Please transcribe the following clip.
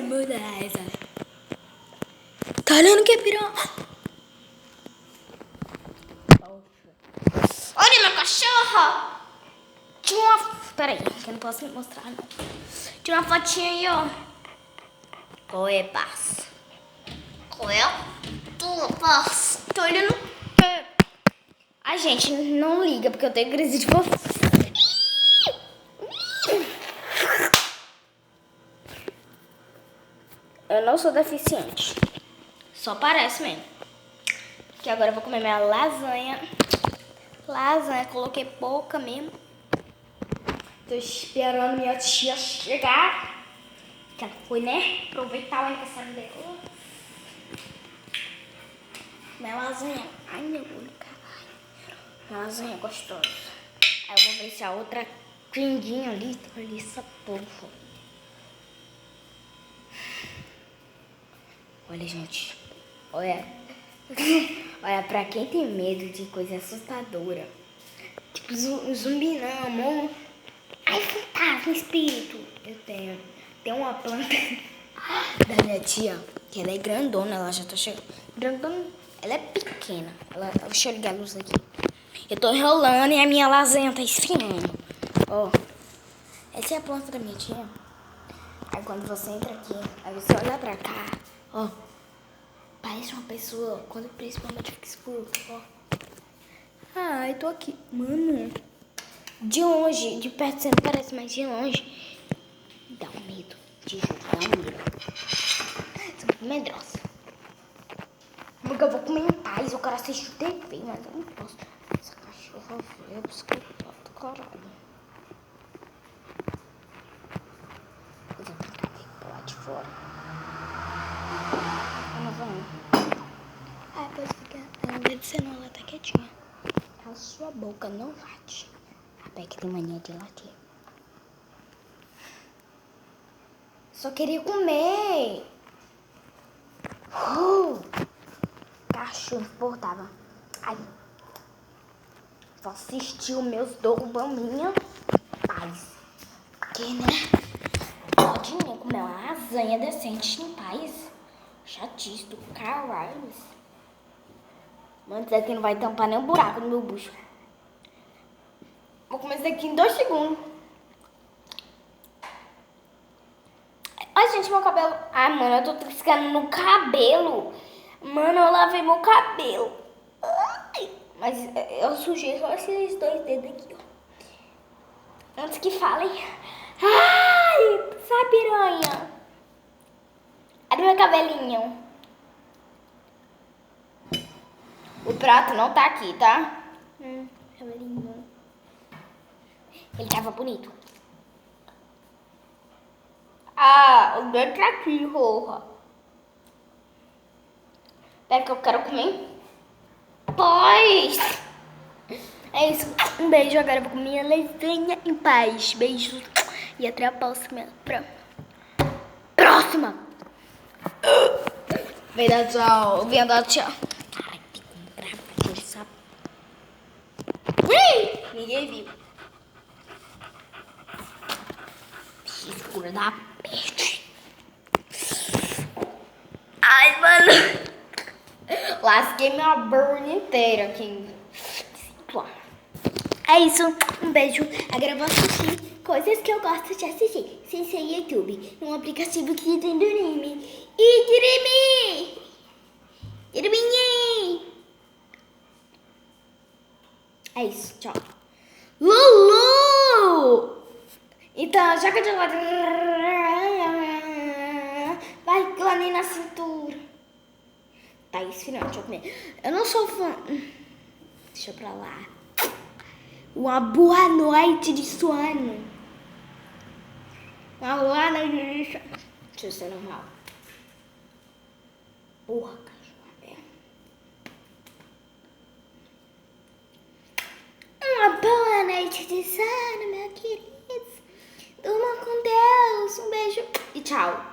mudança. Tá olhando que é piranha? Olha meu cachorro! Tinha uma... Peraí, que eu não posso mostrar não. Tinha uma fotinha aí, ó. Qual é, parça? Qual é? Tu, parça. Tô olhando... A gente não liga, porque eu tenho crise de fofa. Eu não sou deficiente. Só parece mesmo. Que agora eu vou comer minha lasanha. Lasanha, coloquei pouca mesmo. Tô esperando minha tia chegar. Que ela foi, né? Aproveitar o aniversário dela. Minha lasanha. Ai, meu olho, caralho. Minha lasanha é gostosa. Aí eu vou ver se a outra quindinha ali tá ali, essa porra. Olha, gente. Olha. Olha, pra quem tem medo de coisa assustadora. Tipo, zumbi não, amor. Ai, fantasma, espírito. Eu tenho. Tem uma planta da minha tia, que ela é grandona, ela já tá chegando. Grandona, ela é pequena. Deixa eu ligar a luz aqui. Eu tô enrolando e a minha lasanha tá esfriando. Ó. Essa é a planta da minha tia. Aí quando você entra aqui, aí você olha pra cá, ó. Parece uma pessoa, quando principalmente fica escuro, ó. Ai, tô aqui. Mano, de longe, de perto você não parece, mas de longe dá um medo. Te juro, dá um medo. Sou muito medrosa. Porque eu vou comer em paz, eu quero assistir TV, mas eu não posso. Essa cachorra veio buscar do caralho. Eu vou tentar vir pra lá de fora. Eu não vou não. Ah, pode ficar. Ela não deve ser não, ela tá quietinha. A sua boca não late. A Beck tem mania de latir. Só queria comer. Cachorro importava. Ai. Vou assistir os meus dorubaminha. Paz. Porque, né? Pode nem comer uma lasanha decente em paz. Chatice do caralho. Mano, isso daqui não vai tampar nem um buraco no meu bucho. Vou comer isso aqui em 2 segundos. Ai, gente, meu cabelo. Ai, mano, eu tô triscando no cabelo. Mano, eu lavei meu cabelo. Ai, mas eu sujei só esses 2 dedos aqui, ó. Antes que falem. Ai, sabe, piranha? Olha meu cabelinho. O prato não tá aqui, tá? Cabelinho. Ele tava bonito. Ah, o dedo tá aqui, porra. Pera que eu quero comer. Pois. É isso. Um beijo. Agora eu vou comer minha lasanha em paz. Beijo. E até a próxima. Vem dar tchau. Vem dar tchau. Ai, fico brava. Ele sabe. Ninguém viu. Escura da peste. Ai, mano. Lasquei minha burn inteira aqui. É isso. Um beijo. Agora eu vou assistir coisas que eu gosto de assistir. Sem ser YouTube. Um aplicativo que tem Dorime. E Dorime! Dorime! É isso. Tchau. Lulu! Então, já que eu vai lá nem na cintura. Tá esfriando, deixa eu comer. Eu não sou fã. Deixa pra lá. Uma boa noite de sono. Uma boa noite de sono. Deixa eu ser normal. Porra, cachorro. Uma boa noite de sono, meu querido. Durma com Deus. Um beijo e tchau.